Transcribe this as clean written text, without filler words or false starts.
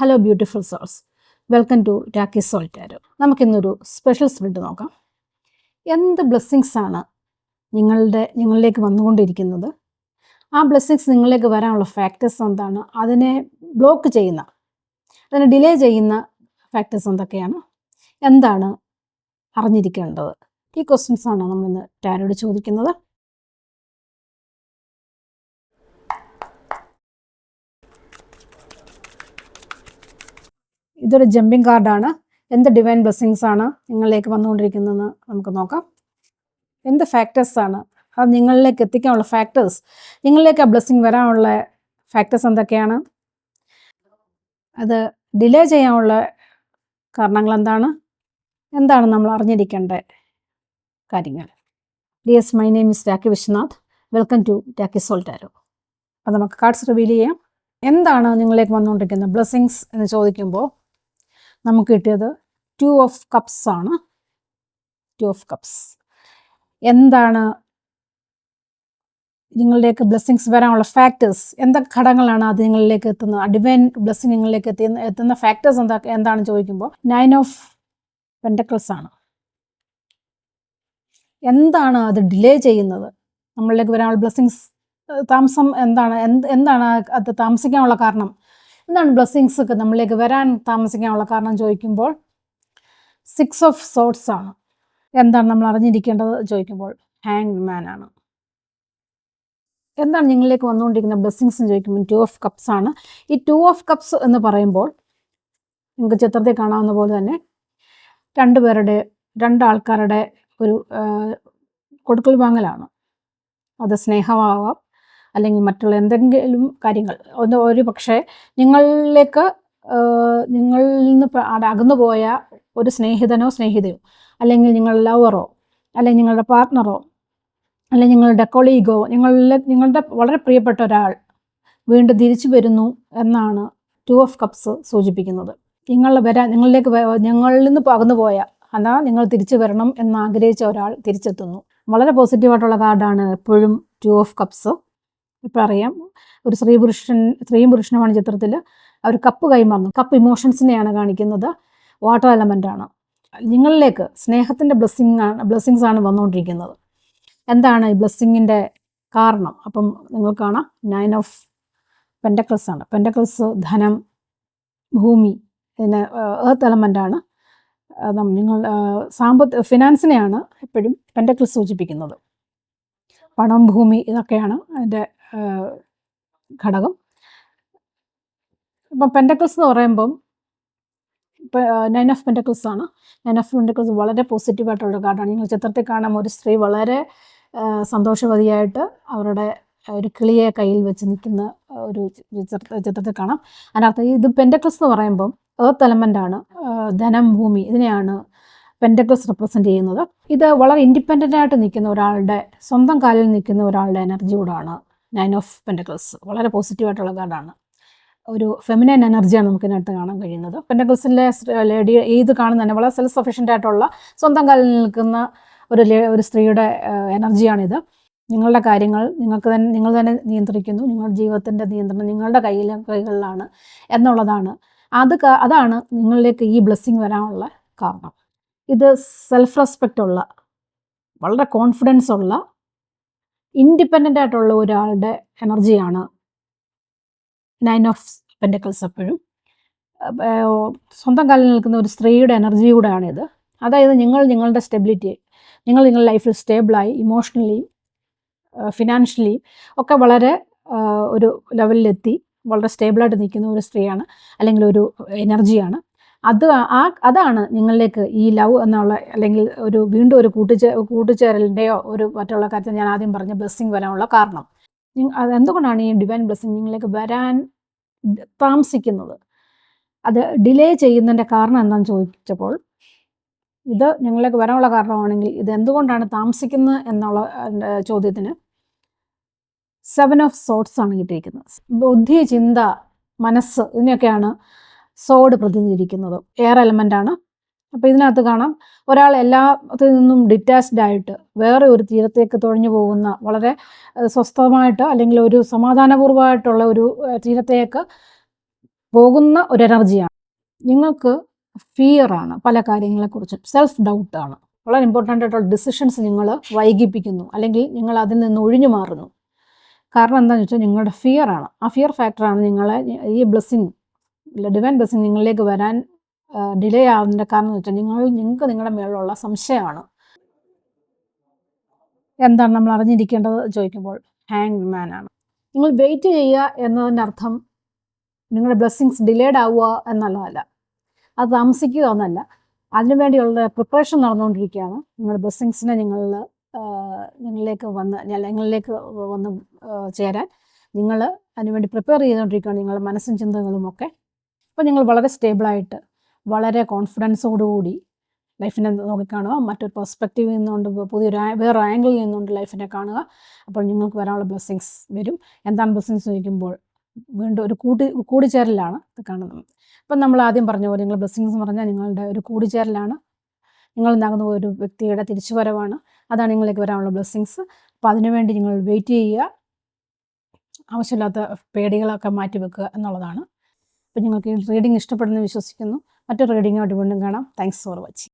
Hello beautiful souls, welcome to tacky soul Tarot. നമുക്കിന്നൊരു special spread നോക്കാം. എന്ത് blessings ആണ് നിങ്ങളിലേക്ക് വന്നുകൊണ്ടിരിക്കുന്നത്? ആ ബ്ലെസ്സിങ്സ് നിങ്ങളിലേക്ക് വരാനുള്ള ഫാക്ടേഴ്സ് എന്താണ്? അതിനെ ബ്ലോക്ക് ചെയ്യുന്ന, അതിനെ ഡിലേ ചെയ്യുന്ന ഫാക്ടേഴ്സ് എന്തൊക്കെയാണ്? എന്താണ് അറിഞ്ഞിരിക്കേണ്ടത്? ഈ ക്വസ്റ്റ്യൻസ് ആണ് നമ്മളിന്ന് ടാരോയോട് ചോദിക്കുന്നത്. ഇതൊരു ജമ്പിങ് കാർഡാണ്. എന്ത് ഡിവൈൻ ബ്ലെസ്സിങ്സ് ആണ് നിങ്ങളിലേക്ക് വന്നുകൊണ്ടിരിക്കുന്നതെന്ന് നമുക്ക് നോക്കാം. എന്ത് ഫാക്ടേഴ്സ് ആണ് അത് നിങ്ങളിലേക്ക് എത്തിക്കാനുള്ള ഫാക്ടേഴ്സ്, നിങ്ങളിലേക്ക് ആ ബ്ലെസ്സിങ് വരാനുള്ള ഫാക്ടേഴ്സ് എന്തൊക്കെയാണ്? അത് ഡിലേ ചെയ്യാനുള്ള കാരണങ്ങൾ എന്താണ് നമ്മൾ അറിഞ്ഞിരിക്കേണ്ട കാര്യങ്ങൾ? Dears, my name is Takki Viswanath. Welcome to tacky soul tarot. അപ്പോൾ നമുക്ക് കാർഡ്സ് റിവീൽ ചെയ്യാം. എന്താണ് നിങ്ങളിലേക്ക് വന്നുകൊണ്ടിരിക്കുന്ന ബ്ലെസ്സിങ്സ് എന്ന് ചോദിക്കുമ്പോൾ നമുക്ക് കിട്ടിയത് 2 ഓഫ് കപ്സ് ആണ്. 2 ഓഫ് കപ്സ്. എന്താണ് നിങ്ങളിലേക്ക് ബ്ലെസ്സിങ്സ് വരാനുള്ള ഫാക്ടേഴ്സ്? എന്തൊക്കെ ഘടകങ്ങളാണ് അത് നിങ്ങളിലേക്ക് എത്തുന്നത്? ഡിവൈൻ ബ്ലെസ്സിങ് നിങ്ങളിലേക്ക് എത്തുന്ന ഫാക്ടേഴ്സ് എന്താണെന്ന് ചോദിക്കുമ്പോൾ 9 ഓഫ് പെൻറ്റക്കിൾസ് ആണ്. എന്താണ് അത് ഡിലേ ചെയ്യുന്നത്? നമ്മളിലേക്ക് വരാനുള്ള ബ്ലെസ്സിങ്സ് താമസം എന്താണ് അത് താമസിക്കാനുള്ള കാരണം? എന്താണ് ബ്ലെസ്സിങ്സ് ഒക്കെ നമ്മളിലേക്ക് വരാൻ താമസിക്കാനുള്ള കാരണം ചോദിക്കുമ്പോൾ 6 ഓഫ് സോർഡ്സ് ആണ്. എന്താണ് നമ്മൾ അറിഞ്ഞിരിക്കേണ്ടത് ചോദിക്കുമ്പോൾ ഹാങ്ഡ് മാൻ ആണ്. എന്താണ് നിങ്ങളിലേക്ക് വന്നുകൊണ്ടിരിക്കുന്ന ബ്ലെസ്സിങ്സ് എന്ന് ചോദിക്കുമ്പോൾ 2 ഓഫ് കപ്സ് ആണ്. ഈ 2 ഓഫ് കപ്സ് എന്ന് പറയുമ്പോൾ നിങ്ങൾക്ക് ചിത്രത്തിൽ കാണാവുന്ന പോലെ തന്നെ രണ്ടാൾക്കാരുടെ ഒരു കൊടുക്കൽ വാങ്ങലാണ്. അത് സ്നേഹമാവാം, അല്ലെങ്കിൽ മറ്റുള്ള എന്തെങ്കിലും കാര്യങ്ങൾ. ഒരു പക്ഷേ നിങ്ങളിൽ നിന്ന് അകന്നുപോയ ഒരു സ്നേഹിതനോ സ്നേഹിതയോ, അല്ലെങ്കിൽ നിങ്ങളുടെ ലവറോ, അല്ലെങ്കിൽ നിങ്ങളുടെ പാർട്ട്ണറോ, അല്ലെങ്കിൽ നിങ്ങളുടെ കൊളീഗോ, നിങ്ങളുടെ വളരെ പ്രിയപ്പെട്ട ഒരാൾ വീണ്ടും തിരിച്ചു വരുന്നു എന്നാണ് 2 ഓഫ് കപ്സ് സൂചിപ്പിക്കുന്നത്. നിങ്ങളിൽ നിന്ന് അകന്നുപോയ, എന്നാൽ നിങ്ങൾ തിരിച്ചു വരണം എന്ന് ആഗ്രഹിച്ച ഒരാൾ തിരിച്ചെത്തുന്നു. വളരെ പോസിറ്റീവായിട്ടുള്ള കാർഡാണ് എപ്പോഴും 2 ഓഫ് കപ്സ്. ഇപ്പം അറിയാം, ഒരു സ്ത്രീയും പുരുഷനുമാണ് ചിത്രത്തിൽ. അവർ കപ്പ് കൈമാറുന്നു. ഇമോഷൻസിനെയാണ് കാണിക്കുന്നത്. വാട്ടർ എലമെൻ്റ് ആണ്. നിങ്ങളിലേക്ക് സ്നേഹത്തിൻ്റെ ബ്ലെസ്സിങ്സ് ആണ് വന്നുകൊണ്ടിരിക്കുന്നത്. എന്താണ് ഈ ബ്ലെസ്സിങ്ങിൻ്റെ കാരണം? അപ്പം നിങ്ങൾ കാണാം 9 ഓഫ് പെൻറ്റക്കിൾസ് ആണ്. പെൻറ്റക്കിൾസ് ധനം, ഭൂമി, പിന്നെ എർത്ത് എലമെൻ്റ് ആണ്. നിങ്ങൾ ഫിനാൻസിനെയാണ് എപ്പോഴും പെൻറ്റക്കിൾസ് സൂചിപ്പിക്കുന്നത്. പണം, ഭൂമി, ഇതൊക്കെയാണ് അതിൻ്റെ ഘടകം. ഇപ്പം പെൻറ്റക്കിൾസ് എന്ന് പറയുമ്പം 9 ഓഫ് പെൻറ്റക്കിൾസ് ആണ്. 9 ഓഫ് പെൻറ്റക്കിൾസ് വളരെ പോസിറ്റീവായിട്ടുള്ള കാർഡാണ്. നിങ്ങൾ ചിത്രത്തിൽ കാണാം, ഒരു സ്ത്രീ വളരെ സന്തോഷവതിയായിട്ട് അവരുടെ ഒരു കിളിയെ കയ്യിൽ വെച്ച് നിൽക്കുന്ന ഒരു ചിത്രത്തിൽ കാണാം. അതിനർത്ഥം ഇത് പെൻറ്റക്കിൾസ് എന്ന് പറയുമ്പം എർത്ത് എലമെൻ്റ് ആണ്. ധനം, ഭൂമി, ഇതിനെയാണ് പെൻറ്റക്കിൾസ് റെപ്രസെൻ്റ് ചെയ്യുന്നത്. ഇത് വളരെ ഇൻഡിപെൻഡൻ്റ് ആയിട്ട് നിൽക്കുന്ന ഒരാളുടെ, സ്വന്തം കാലിൽ നിൽക്കുന്ന ഒരാളുടെ എനർജി കൂടാണ് 9 ഓഫ് പെൻറ്റക്കിൾസ്. വളരെ പോസിറ്റീവായിട്ടുള്ള കാർഡാണ്. ഒരു ഫെമിനൈൻ എനർജിയാണ് നമുക്ക് ഇതിനകത്ത് കാണാൻ കഴിയുന്നത്. പെൻറ്റക്കിൾസിലെ ലേഡി ഇത് കാണുന്ന തന്നെ വളരെ സെൽഫ് സഫിഷ്യൻ്റ് ആയിട്ടുള്ള, സ്വന്തം കാലിൽ നിൽക്കുന്ന ഒരു സ്ത്രീയുടെ എനർജിയാണിത്. നിങ്ങളുടെ കാര്യങ്ങൾ നിങ്ങൾ തന്നെ നിയന്ത്രിക്കുന്നു. നിങ്ങളുടെ ജീവിതത്തിൻ്റെ നിയന്ത്രണം നിങ്ങളുടെ കൈകളിലാണ് എന്നുള്ളതാണ്. അതാണ് നിങ്ങളിലേക്ക് ഈ ബ്ലെസ്സിങ് വരാനുള്ള കാരണം. ഇത് സെൽഫ് റെസ്പെക്റ്റ് ഉള്ള, വളരെ കോൺഫിഡൻസ് ഉള്ള, ഇൻഡിപെൻഡൻ്റ് ആയിട്ടുള്ള ഒരാളുടെ എനർജിയാണ് 9 ഓഫ് പെൻറ്റക്കിൾസ്. എപ്പോഴും സ്വന്തം കാലിൽ നിൽക്കുന്ന ഒരു സ്ത്രീയുടെ എനർജി കൂടെയാണിത്. അതായത് നിങ്ങളുടെ സ്റ്റെബിലിറ്റി, നിങ്ങളുടെ ലൈഫിൽ സ്റ്റേബിളായി, ഇമോഷണലി, ഫിനാൻഷ്യലി ഒക്കെ വളരെ ഒരു ലെവലിലെത്തി വളരെ സ്റ്റേബിളായിട്ട് നിൽക്കുന്ന ഒരു സ്ത്രീയാണ്, അല്ലെങ്കിൽ ഒരു എനർജിയാണ്. അതാണ് നിങ്ങളിലേക്ക് ഈ ലവ് എന്നുള്ള, അല്ലെങ്കിൽ വീണ്ടും ഒരു കൂട്ടുചേരലിൻ്റെയോ ഒരു മറ്റുള്ള കാര്യത്തിൽ ഞാൻ ആദ്യം പറഞ്ഞ ബ്ലെസ്സിങ് വരാനുള്ള കാരണം. അതെന്തുകൊണ്ടാണ് ഈ ഡിവൈൻ ബ്ലെസ്സിങ് നിങ്ങളിലേക്ക് വരാൻ താമസിക്കുന്നത്? അത് ഡിലേ ചെയ്യുന്നതിൻ്റെ കാരണം എന്താണെന്ന് ചോദിച്ചപ്പോൾ, ഇത് നിങ്ങളിലേക്ക് വരാനുള്ള കാരണമാണെങ്കിൽ ഇത് എന്തുകൊണ്ടാണ് താമസിക്കുന്നത് എന്നുള്ള ചോദ്യത്തിന് 7 ഓഫ് സോർഡ്സ് ആണ് കിട്ടിയിരിക്കുന്നത്. ബുദ്ധി, ചിന്ത, മനസ്സ്, ഇതിനെയൊക്കെയാണ് സോഡ് പ്രതിനിധീകരിക്കുന്നത്. എയർ എലമെൻ്റ് ആണ്. അപ്പോൾ ഇതിനകത്ത് കാണാം, ഒരാൾ എല്ലാത്തിൽ നിന്നും ഡിറ്റാച്ച്ഡ് ആയിട്ട് വേറെ ഒരു തീരത്തേക്ക് തുഴഞ്ഞു പോകുന്ന, വളരെ സ്വസ്ഥമായിട്ട് അല്ലെങ്കിൽ ഒരു സമാധാനപൂർവ്വമായിട്ടുള്ള ഒരു തീരത്തേക്ക് പോകുന്ന ഒരു എനർജിയാണ്. നിങ്ങൾക്ക് ഫിയറാണ് പല കാര്യങ്ങളെക്കുറിച്ചും. സെൽഫ് ഡൗട്ടാണ്. വളരെ ഇമ്പോർട്ടൻ്റ് ആയിട്ടുള്ള ഡിസിഷൻസ് നിങ്ങൾ വൈകിപ്പിക്കുന്നു, അല്ലെങ്കിൽ നിങ്ങൾ അതിൽ നിന്ന് ഒഴിഞ്ഞു മാറുന്നു. കാരണം എന്താണെന്ന് വെച്ചാൽ നിങ്ങളുടെ ഫിയറാണ്. ആ ഫിയർ ഫാക്ടറാണ് നിങ്ങളെ ഈ ബ്ലെസ്സിങ്, ഡിവൈൻ ബ്ലെസ്സിങ് നിങ്ങളിലേക്ക് വരാൻ ഡിലേ ആവുന്നതിൻ്റെ കാരണം എന്ന് വെച്ചാൽ നിങ്ങൾക്ക് നിങ്ങളുടെ മേലുള്ള സംശയമാണ്. എന്താണ് നമ്മൾ അറിഞ്ഞിരിക്കേണ്ടത് ചോദിക്കുമ്പോൾ ഹാങ്ഡ് മാൻ ആണ്. നിങ്ങൾ വെയിറ്റ് ചെയ്യുക എന്നതിൻ്റെ അർത്ഥം നിങ്ങളുടെ ബ്ലെസ്സിങ്സ് ഡിലേഡ് ആവുക എന്നുള്ളതല്ല, അത് താമസിക്കുക എന്നല്ല. അതിനുവേണ്ടിയുള്ള പ്രിപ്പറേഷൻ നടന്നുകൊണ്ടിരിക്കുകയാണ്. നിങ്ങളുടെ ബ്ലെസ്സിങ്സിനെ നിങ്ങളിലേക്ക് വന്ന് ചേരാൻ നിങ്ങൾ അതിനുവേണ്ടി പ്രിപ്പയർ ചെയ്തുകൊണ്ടിരിക്കുകയാണ്, നിങ്ങളുടെ മനസ്സും ചിന്തകളും ഒക്കെ. അപ്പോൾ നിങ്ങൾ വളരെ സ്റ്റേബിളായിട്ട്, വളരെ കോൺഫിഡൻസോടുകൂടി ലൈഫിനെ നോക്കിക്കാണുക. മറ്റൊരു പെർസ്പെക്റ്റീവിൽ നിന്നുകൊണ്ട്, വേറെ ആംഗിളിൽ നിന്നുകൊണ്ട് ലൈഫിനെ കാണുക. അപ്പോൾ നിങ്ങൾക്ക് വരാനുള്ള ബ്ലെസ്സിങ്സ് വരും. എന്താണ് ബ്ലെസ്സിങ്സ് ചോദിക്കുമ്പോൾ വീണ്ടും ഒരു കൂടിച്ചേരലാണ് ഇത് കാണുന്നത്. അപ്പം നമ്മൾ ആദ്യം പറഞ്ഞ പോലെ നിങ്ങൾ ബ്ലെസ്സിങ്സ് എന്ന് പറഞ്ഞാൽ നിങ്ങളുടെ ഒരു കൂടിച്ചേരലാണ്. നിങ്ങളുണ്ടാകുന്ന ഒരു വ്യക്തിയുടെ തിരിച്ചുവരവാണ്. അതാണ് നിങ്ങളിലേക്ക് വരാനുള്ള ബ്ലെസ്സിങ്സ്. അപ്പോൾ അതിനുവേണ്ടി നിങ്ങൾ വെയിറ്റ് ചെയ്യുക. ആവശ്യമില്ലാത്ത പേടികളൊക്കെ മാറ്റി വെക്കുക എന്നുള്ളതാണ്. അപ്പോൾ നിങ്ങൾക്ക് ഈ റീഡിംഗ് ഇഷ്ടപ്പെടുമെന്ന് വിശ്വസിക്കുന്നു. മറ്റൊരു റീഡിങ്ങായിട്ട് വീണ്ടും കാണാം. Thanks for watching.